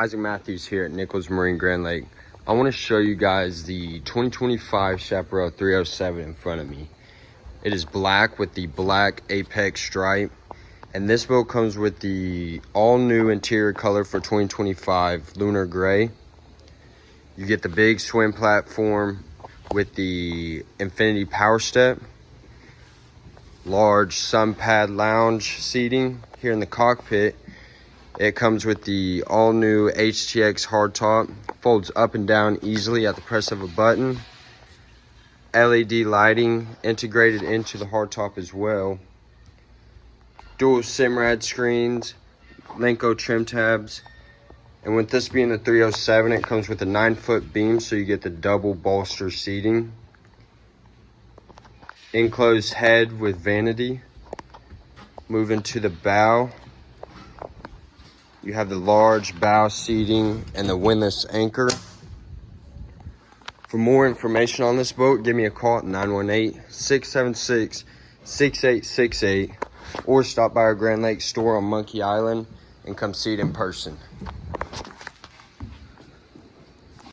Isaac Matthews here at Nichols Marine Grand Lake. I want to show you guys the 2025 Chaparral 307 in front of me. It is black with the black apex stripe, and this boat comes with the all new interior color for 2025 lunar gray. You get the big swim platform with the infinity power step, large sun pad lounge seating here in the cockpit. It comes with the all-new HTX hardtop, folds up and down easily at the press of a button. LED lighting integrated into the hardtop as well. Dual SIMRAD screens, Lenco trim tabs. And with this being the 307, it comes with a 9-foot beam, so you get the double bolster seating. Enclosed head with vanity. Moving to the bow. You have the large bow seating and the windlass anchor. For more information on this boat, give me a call at 918-676-6868 or stop by our Grand Lake store on Monkey Island and come see it in person.